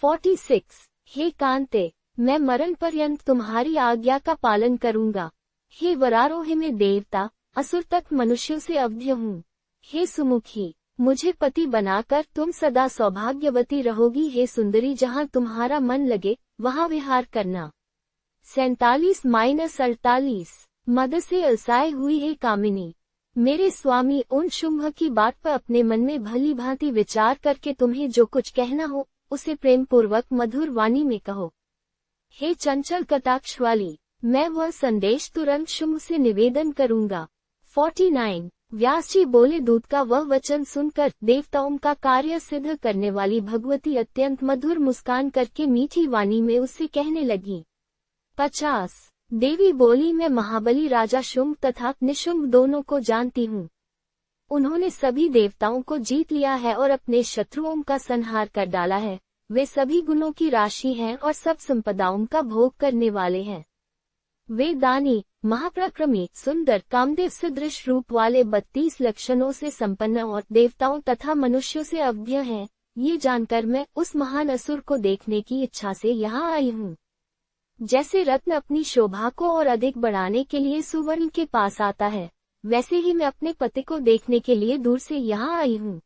46 हे कांते, मैं मरण पर्यंत तुम्हारी आज्ञा का पालन करूंगा। हे वरारोह में देवता, असुर तक मनुष्यों से अवध्य हूँ। हे सुमुखी, मुझे पति बनाकर तुम सदा सौभाग्यवती रहोगी। हे सुंदरी, जहाँ तुम्हारा मन लगे वहाँ विहार करना। 47-48 मद से अलसाए हुई है कामिनी, मेरे स्वामी उन शुंभ की बात पर अपने मन में भली भांति विचार करके तुम्हें जो कुछ कहना हो उसे प्रेम पूर्वक मधुर वाणी में कहो। हे चंचल कटाक्ष वाली, मैं वह संदेश तुरंत शुंभ से निवेदन करूंगा। 49 व्यास जी बोले, दूत का वह वचन सुनकर देवताओं का कार्य सिद्ध करने वाली भगवती अत्यंत मधुर मुस्कान करके मीठी वाणी में उससे कहने लगी। 50 देवी बोली, मैं महाबली राजा शुंभ तथा निशुंभ दोनों को जानती हूँ। उन्होंने सभी देवताओं को जीत लिया है और अपने शत्रुओं का संहार कर डाला है। वे सभी गुणों की राशि हैं और सब संपदाओं का भोग करने वाले हैं। वे दानी, महापराक्रमी, सुंदर, कामदेव सदृश रूप वाले 32 लक्षणों से संपन्न और देवताओं तथा मनुष्यों से अवध्य हैं। ये जानकर मैं उस महान असुर को देखने की इच्छा से यहाँ आई हूँ। जैसे रत्न अपनी शोभा को और अधिक बढ़ाने के लिए सुवर्ण के पास आता है, वैसे ही मैं अपने पति को देखने के लिए दूर से यहाँ आई हूँ।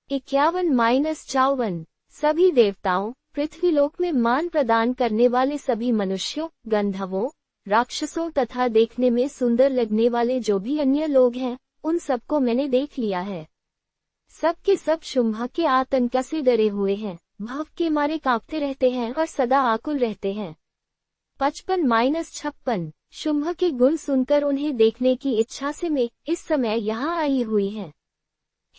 51-54 सभी देवताओं, पृथ्वीलोक में मान प्रदान करने वाले सभी मनुष्यों, गंधर्वों, राक्षसों तथा देखने में सुंदर लगने वाले जो भी अन्य लोग हैं, उन सबको मैंने देख लिया है। सब के सब शुंभ के आतंक से डरे हुए हैं, भव के मारे कांपते रहते हैं और सदा आकुल रहते हैं। 55-56 शुंभ के गुण सुनकर उन्हें देखने की इच्छा से मैं इस समय यहाँ आई हुई है।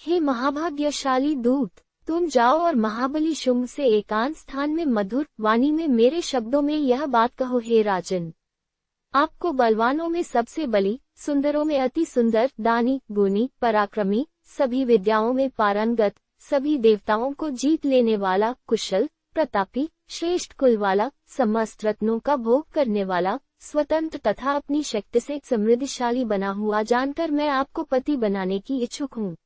हे महाभाग्यशाली दूत, तुम जाओ और महाबली शुंभ से एकांत स्थान में मधुर वाणी में मेरे शब्दों में यह बात कहो। हे राजन, आपको बलवानों में सबसे बली, सुंदरों में अति सुंदर, दानी, गुणी, पराक्रमी, सभी विद्याओं में पारंगत, सभी देवताओं को जीत लेने वाला, कुशल, प्रतापी, श्रेष्ठ कुल वाला, समस्त रत्नों का भोग करने वाला, स्वतंत्र तथा अपनी शक्ति से समृद्धिशाली बना हुआ जानकर मैं आपको पति बनाने की इच्छुक हूँ।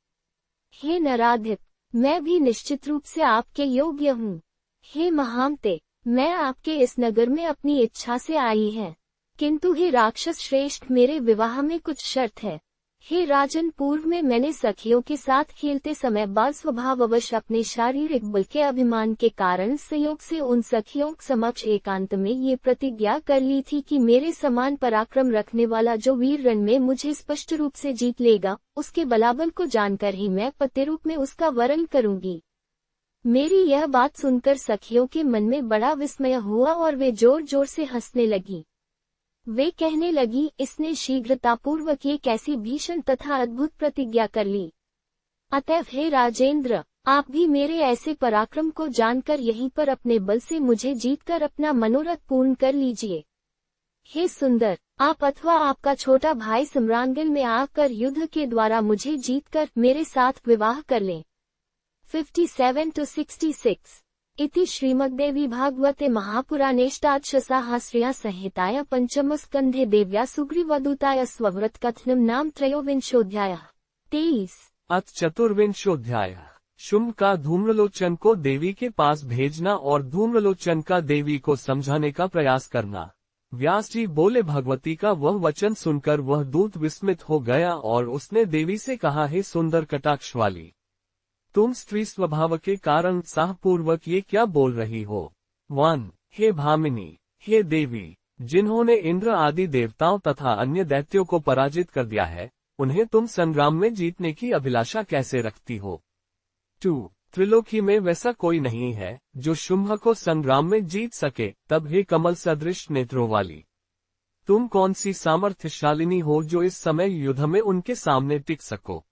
हे नराधिप, मैं भी निश्चित रूप से आपके योग्य हूँ। हे महामते, मैं आपके इस नगर में अपनी इच्छा से आई है, किंतु हे राक्षस श्रेष्ठ, मेरे विवाह में कुछ शर्त है। हे राजन, पूर्व में मैंने सखियों के साथ खेलते समय बाल स्वभाववश अपने शारीरिक बल के अभिमान के कारण संयोग से उन सखियों समक्ष एकांत में ये प्रतिज्ञा कर ली थी कि मेरे समान पराक्रम रखने वाला जो वीर रण में मुझे स्पष्ट रूप से जीत लेगा, उसके बलाबल को जानकर ही मैं पति रूप में उसका वरण करूंगी। मेरी यह बात सुनकर सखियों के मन में बड़ा विस्मय हुआ और वे जोर जोर से हंसने लगी। वे कहने लगी, इसने शीघ्रतापूर्वक ये कैसी भीषण तथा अद्भुत प्रतिज्ञा कर ली। अतएव हे राजेंद्र, आप भी मेरे ऐसे पराक्रम को जानकर यहीं पर अपने बल से मुझे जीतकर अपना मनोरथ पूर्ण कर लीजिए। हे सुंदर, आप अथवा आपका छोटा भाई सम्रांगण में आकर युद्ध के द्वारा मुझे जीतकर मेरे साथ विवाह कर लें। 57-66 इति श्रीमद्देवी भागवते महापुराणेष्टादशसाहस्र्या संहिताया पंचमस्कन्धे देव्या सुग्रीवदूताय स्वव्रत कथनम नाम त्रयोविंशोऽध्यायः। 23 अथ चतुर्विंशोऽध्यायः। शुंभ का धूम्रलोचन को देवी के पास भेजना और धूम्रलोचन का देवी को समझाने का प्रयास करना। व्यास जी बोले, भगवती का वह वचन सुनकर वह दूत विस्मित हो गया और उसने देवी से कहा, हे सुंदर कटाक्ष वाली, तुम स्त्री स्वभाव के कारण साहपूर्वक ये क्या बोल रही हो। 1 हे भामिनी, हे देवी, जिन्होंने इंद्र आदि देवताओं तथा अन्य दैत्यों को पराजित कर दिया है, उन्हें तुम संग्राम में जीतने की अभिलाषा कैसे रखती हो। 2 त्रिलोकी में वैसा कोई नहीं है जो शुंभ को संग्राम में जीत सके। तब हे कमल सदृश नेत्रों वाली, तुम कौन सी सामर्थ्यशालिनी हो जो इस समय युद्ध में उनके सामने टिक सको।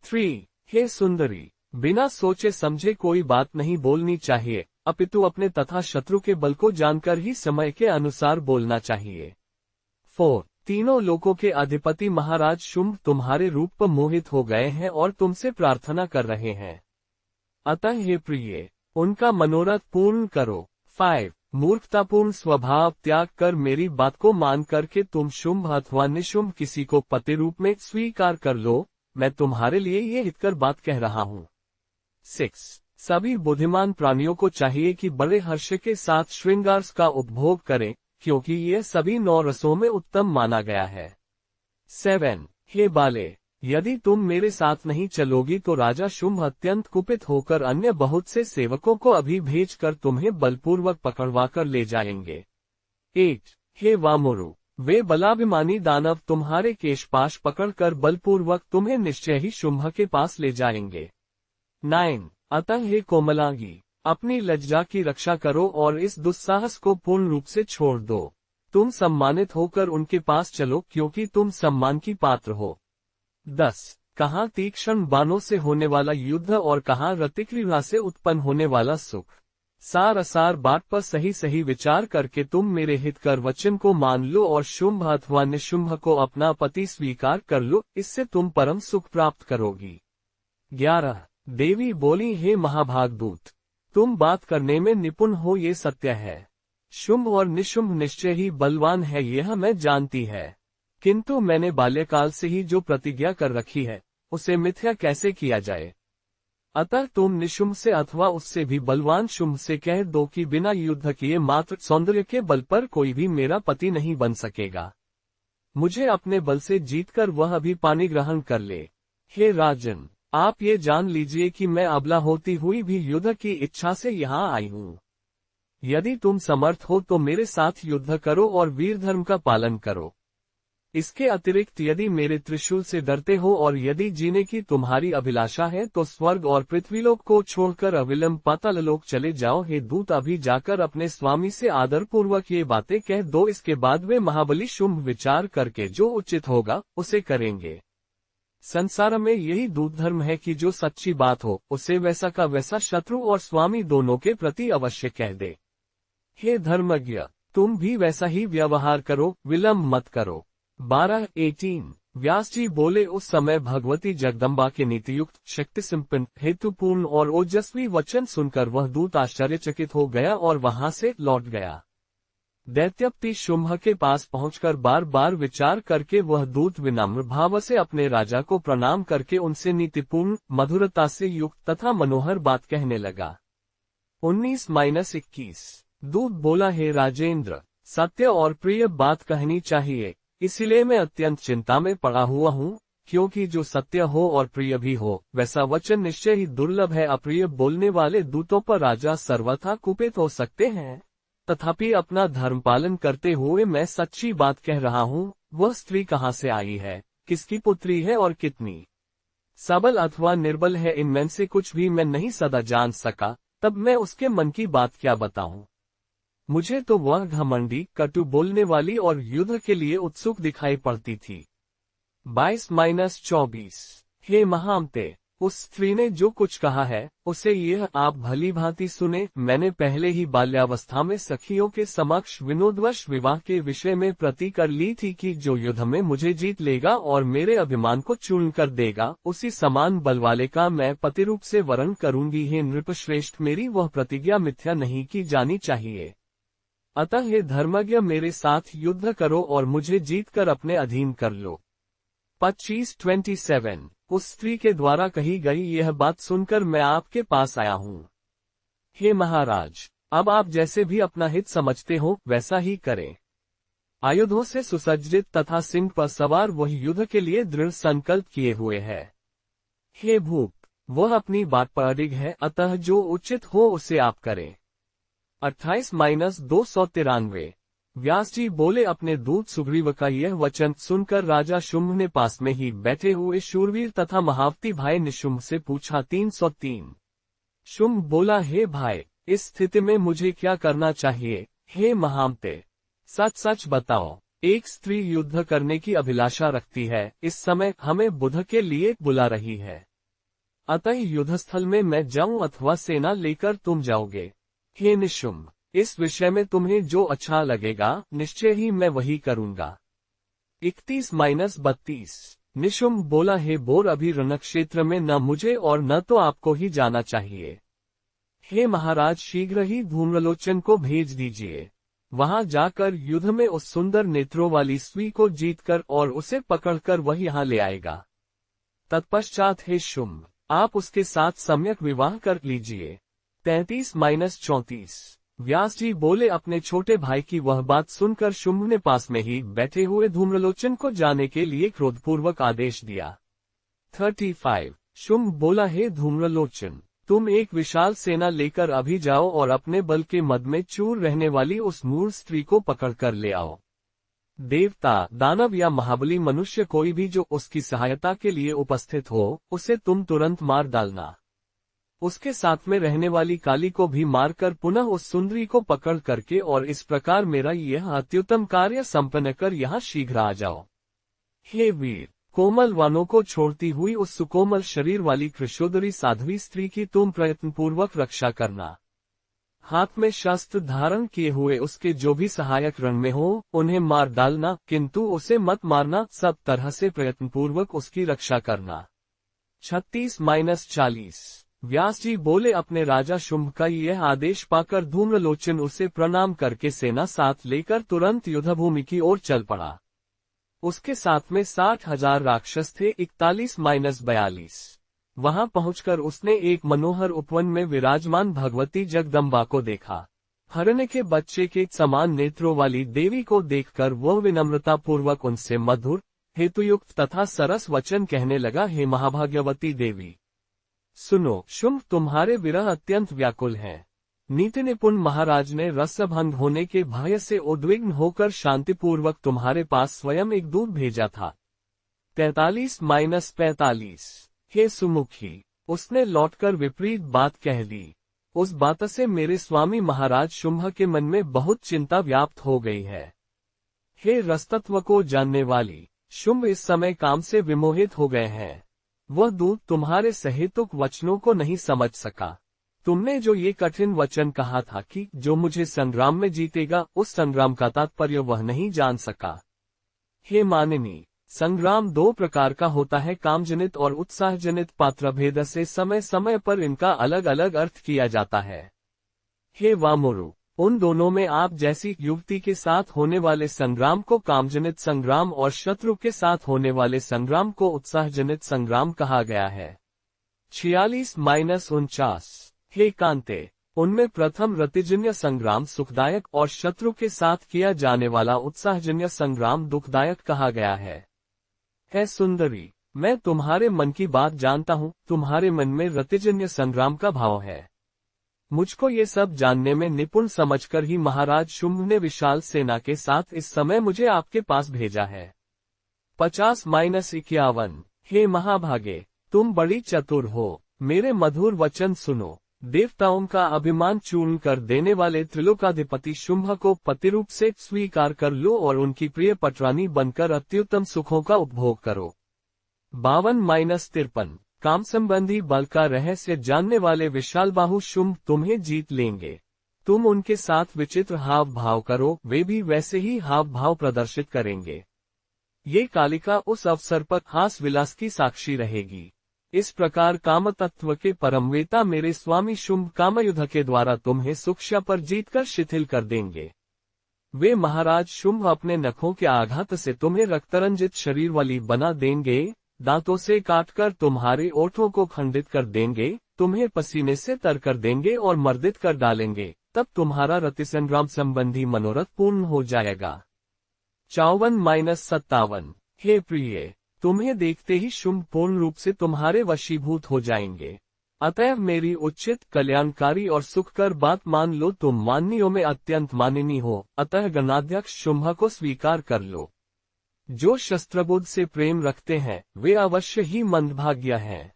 3 हे सुंदरी, बिना सोचे समझे कोई बात नहीं बोलनी चाहिए, अपितु अपने तथा शत्रु के बल को जानकर ही समय के अनुसार बोलना चाहिए। 4 तीनों लोकों के अधिपति महाराज शुंभ तुम्हारे रूप पर मोहित हो गए हैं और तुमसे प्रार्थना कर रहे हैं, अतः हे प्रिय, उनका मनोरथ पूर्ण करो। 5 मूर्खतापूर्ण स्वभाव त्याग कर मेरी बात को मान करके तुम शुंभ अथवा निशुंभ किसी को पति रूप में स्वीकार कर लो, मैं तुम्हारे लिए ये हितकर बात कह रहा हूँ। 6. सभी बुद्धिमान प्राणियों को चाहिए कि बड़े हर्ष के साथ श्रृंगार का उपभोग करें, क्योंकि यह सभी 9 रसों में उत्तम माना गया है। 7. हे बाले, यदि तुम मेरे साथ नहीं चलोगी तो राजा शुंभ अत्यंत कुपित होकर अन्य बहुत से सेवकों को अभी भेजकर तुम्हें बलपूर्वक पकड़वा कर ले जाएंगे। 8. हे वामोरु, वे बलाभिमानी दानव तुम्हारे केशपाश पकड़कर बलपूर्वक तुम्हें निश्चय ही शुंभ के पास ले जाएंगे। 9. अतः हे कोमलांगी, अपनी लज्जा की रक्षा करो और इस दुस्साहस को पूर्ण रूप से छोड़ दो। तुम सम्मानित होकर उनके पास चलो, क्योंकि तुम सम्मान की पात्र हो। 10. कहाँ तीक्ष्ण बाणों से होने वाला युद्ध और कहाँ रतिक्रीड़ा से उत्पन्न होने वाला सुख। सार असार बात पर सही सही विचार करके तुम मेरे हितकर वचन को मान लो और शुंभ अथवा निशुंभ को अपना पति स्वीकार कर लो, इससे तुम परम सुख प्राप्त करोगी। 11. देवी बोली, हे महाभागदूत, तुम बात करने में निपुण हो, ये सत्य है। शुंभ और निशुंभ निश्चय ही बलवान है, यह मैं जानती है, किंतु मैंने बाल्यकाल से ही जो प्रतिज्ञा कर रखी है उसे मिथ्या कैसे किया जाए। अतः तुम निशुंभ से अथवा उससे भी बलवान शुंभ से कह दो कि बिना युद्ध किए मात्र सौंदर्य के बल पर कोई भी मेरा पति नहीं बन सकेगा। मुझे अपने बल से जीतकर वह भी पानी ग्रहण कर ले। हे राजन, आप ये जान लीजिए कि मैं अबला होती हुई भी युद्ध की इच्छा से यहाँ आई हूँ। यदि तुम समर्थ हो तो मेरे साथ युद्ध करो और वीर धर्म का पालन करो। इसके अतिरिक्त यदि मेरे त्रिशूल से डरते हो और यदि जीने की तुम्हारी अभिलाषा है तो स्वर्ग और पृथ्वीलोक को छोड़कर अविलंब पाताललोक चले जाओ। हे दूत, अभी जाकर अपने स्वामी से आदरपूर्वक ये बातें कह दो, इसके बाद वे महाबली शुंभ विचार करके जो उचित होगा उसे करेंगे। संसार में यही दूत धर्म है कि जो सच्ची बात हो उसे वैसा का वैसा शत्रु और स्वामी दोनों के प्रति अवश्य कह दे। हे धर्मज्ञ, तुम भी वैसा ही व्यवहार करो, विलंब मत करो। 12-18 व्यास जी बोले, उस समय भगवती जगदम्बा के नीतियुक्त, शक्ति संपन्न, हेतुपूर्ण और ओजस्वी वचन सुनकर वह दूत आश्चर्यचकित हो गया और वहां से लौट गया। दैत्यपति शुंभ के पास पहुंचकर बार बार विचार करके वह दूत विनम्र भाव से अपने राजा को प्रणाम करके उनसे नीतिपूर्ण, मधुरता से युक्त तथा मनोहर बात कहने लगा। 19-21 दूत बोला, हे राजेंद्र, सत्य और प्रिय बात कहनी चाहिए, इसलिए मैं अत्यंत चिंता में पड़ा हुआ हूँ, क्योंकि जो सत्य हो और प्रिय भी हो वैसा वचन निश्चय ही दुर्लभ है। अप्रिय बोलने वाले दूतों पर राजा सर्वथा कुपित हो सकते हैं, तथापि अपना धर्म पालन करते हुए मैं सच्ची बात कह रहा हूँ। वह स्त्री कहाँ से आई है, किसकी पुत्री है और कितनी सबल अथवा निर्बल है, इनमें से कुछ भी मैं नहीं सदा जान सका, तब मैं उसके मन की बात क्या बताऊं। मुझे तो वह घमंडी, कटु बोलने वाली और युद्ध के लिए उत्सुक दिखाई पड़ती थी। 22-24 हे महामते, उस स्त्री ने जो कुछ कहा है उसे यह आप भली भांति सुने। मैंने पहले ही बाल्यावस्था में सखियों के समक्ष विनोदवश विवाह के विषय में प्रति कर ली थी कि जो युद्ध में मुझे जीत लेगा और मेरे अभिमान को चूर्ण कर देगा, उसी समान बल वाले का मैं पति रूप से वरण करूंगी। हे नृपश्रेष्ठ, मेरी वह प्रतिज्ञा मिथ्या नहीं की जानी चाहिए। अतः हे धर्मज्ञ, मेरे साथ युद्ध करो और मुझे जीतकर अपने अधीन कर लो। 25-27 उस स्त्री के द्वारा कही गई यह बात सुनकर मैं आपके पास आया हूँ। हे महाराज, अब आप जैसे भी अपना हित समझते हो वैसा ही करें। आयुधों से सुसज्जित तथा सिंह पर सवार वह युद्ध के लिए दृढ़ संकल्प किए हुए है। हे भूप, वह अपनी बात पर अडिग है, अतः जो उचित हो उसे आप करें। 28-293 व्यास जी बोले, अपने दूत सुग्रीव का यह वचन सुनकर राजा शुंभ ने पास में ही बैठे हुए शूरवीर तथा महावती भाई निशुंभ से पूछा। 303 शुंभ बोला, हे भाई, इस स्थिति में मुझे क्या करना चाहिए। हे महामते, सच सच बताओ। एक स्त्री युद्ध करने की अभिलाषा रखती है, इस समय हमें बुध के लिए बुला रही है, अतः युद्धस्थल में मैं जाऊं अथवा सेना लेकर तुम जाओगे। हे निशुंभ, इस विषय में तुम्हें जो अच्छा लगेगा निश्चय ही मैं वही करूंगा। 31-32 निशुंभ बोला, हे बोर, अभी रणक्षेत्र में न मुझे और न तो आपको ही जाना चाहिए। हे महाराज, शीघ्र ही धूम्रलोचन को भेज दीजिए। वहां जाकर युद्ध में उस सुंदर नेत्रों वाली स्त्री को जीतकर और उसे पकड़कर वह यहाँ ले आएगा। तत्पश्चात हे शुंभ, आप उसके साथ सम्यक विवाह कर लीजिए। 33-34 व्यास जी बोले, अपने छोटे भाई की वह बात सुनकर शुंभ ने पास में ही बैठे हुए धूम्रलोचन को जाने के लिए क्रोधपूर्वक आदेश दिया। 35 शुंभ बोला, हे धूम्रलोचन, तुम एक विशाल सेना लेकर अभी जाओ और अपने बल के मद में चूर रहने वाली उस मूढ़ स्त्री को पकड़कर ले आओ। देवता, दानव या महाबली मनुष्य कोई भी जो उसकी सहायता के लिए उपस्थित हो, उसे तुम तुरंत मार डालना। उसके साथ में रहने वाली काली को भी मारकर पुनः उस सुंदरी को पकड़ करके और इस प्रकार मेरा यह अत्युत्तम कार्य संपन्न कर यहाँ शीघ्र आ जाओ। हे वीर, कोमल वानों को छोड़ती हुई उस सुकोमल शरीर वाली कृशोदरी साध्वी स्त्री की तुम प्रयत्नपूर्वक रक्षा करना। हाथ में शस्त्र धारण किए हुए उसके जो भी सहायक रण में हो, उन्हें मार डालना, किंतु उसे मत मारना। सब तरह से प्रयत्नपूर्वक उसकी रक्षा करना। 36-40 व्यास जी बोले, अपने राजा शुंभ का यह आदेश पाकर धूम्रलोचन उसे प्रणाम करके सेना साथ लेकर तुरंत युद्धभूमि की ओर चल पड़ा। उसके साथ में 60,000 राक्षस थे। 41-42 वहां पहुंचकर उसने एक मनोहर उपवन में विराजमान भगवती जगदम्बा को देखा। हरने के बच्चे के समान नेत्रों वाली देवी को देखकर वह विनम्रता पूर्वक उनसे मधुर, हेतुयुक्त तथा सरस वचन कहने लगा, हे महाभाग्यवती देवी, सुनो, शुंभ तुम्हारे विरह अत्यंत व्याकुल हैं। नीति निपुण महाराज ने रसभंग होने के भय से उद्विग्न होकर शांतिपूर्वक तुम्हारे पास स्वयं एक दूत भेजा था। 43-45 हे सुमुखी, उसने लौटकर विपरीत बात कह दी। उस बात से मेरे स्वामी महाराज शुंभ के मन में बहुत चिंता व्याप्त हो गई है। हे रसतत्व को जानने वाली, शुंभ इस समय काम से विमोहित हो गए हैं। वह दूत तुम्हारे सहेतुक वचनों को नहीं समझ सका। तुमने जो ये कठिन वचन कहा था कि जो मुझे संग्राम में जीतेगा, उस संग्राम का तात्पर्य वह नहीं जान सका। हे मानिनी, संग्राम 2 प्रकार का होता है, कामजनित और उत्साहजनित। पात्रभेद से समय समय पर इनका अलग अलग अर्थ किया जाता है। हे वामुरु, उन दोनों में आप जैसी युवती के साथ होने वाले संग्राम को कामजनित संग्राम और शत्रु के साथ होने वाले संग्राम को उत्साहजनित संग्राम कहा गया है। 46-49 हे कांते, उनमें प्रथम रतिजन्य संग्राम सुखदायक और शत्रु के साथ किया जाने वाला उत्साहजन्य संग्राम दुखदायक कहा गया है। हे सुंदरी, मैं तुम्हारे मन की बात जानता हूँ। तुम्हारे मन में रतिजन्य संग्राम का भाव है। मुझको ये सब जानने में निपुण समझकर ही महाराज शुंभ ने विशाल सेना के साथ इस समय मुझे आपके पास भेजा है। 50-51 हे महाभागे, तुम बड़ी चतुर हो। मेरे मधुर वचन सुनो। देवताओं का अभिमान चूर्ण कर देने वाले त्रिलोकाधिपति शुंभ को पतिरूप से स्वीकार कर लो और उनकी प्रिय पटरानी बनकर अत्युत्तम सुखों का उपभोग करो। 52-53 काम संबंधी बल का रहस्य जानने वाले विशाल बाहु शुंभ तुम्हें जीत लेंगे। तुम उनके साथ विचित्र हाव भाव करो, वे भी वैसे ही हाव भाव प्रदर्शित करेंगे। ये कालिका उस अवसर पर हास विलास की साक्षी रहेगी। इस प्रकार काम तत्व के परमवेता मेरे स्वामी शुंभ कामयुद्ध के द्वारा तुम्हें सुक्षा पर जीतकर शिथिल कर देंगे। वे महाराज शुंभ अपने नखों के आघात से तुम्हें रक्तरंजित शरीर वाली बना देंगे, दांतों से काटकर तुम्हारे ओठों को खंडित कर देंगे, तुम्हें पसीने से तर कर देंगे और मर्दित कर डालेंगे। तब तुम्हारा रति संग्राम संबंधी मनोरथ पूर्ण हो जाएगा। 54-57 हे प्रिय, तुम्हें देखते ही शुंभ पूर्ण रूप से तुम्हारे वशीभूत हो जाएंगे। अतएव मेरी उचित, कल्याणकारी और सुखकर बात मान लो। तुम माननियों में अत्यंत माननीय हो, अतः गणाध्यक्ष शुंभ को स्वीकार कर लो। जो शस्त्रबुद्ध से प्रेम रखते हैं, वे अवश्य ही मंदभाग्य हैं।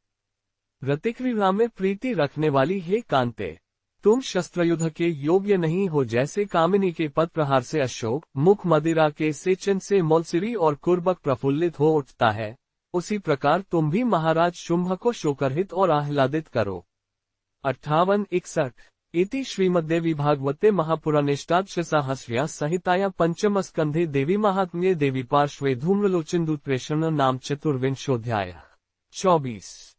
रतिक्रीड़ा में प्रीति रखने वाली हे कांते, तुम शस्त्रयुद्ध के योग्य नहीं हो। जैसे कामिनी के पद प्रहार से अशोक, मुख मदिरा के सेचन से मौलसिरी और कुर्बक प्रफुल्लित हो उठता है, उसी प्रकार तुम भी महाराज शुंभ को शोकरहित और आह्लादित करो। 58-61 इति श्रीमद्देवी भागवते महापुराणेष्टादशसहस्र्या संहिताया पंचम स्कंधे देवी महात्म्ये देवी पार्श्वे धूम्रलोचन दूत प्रेषण नाम 24 24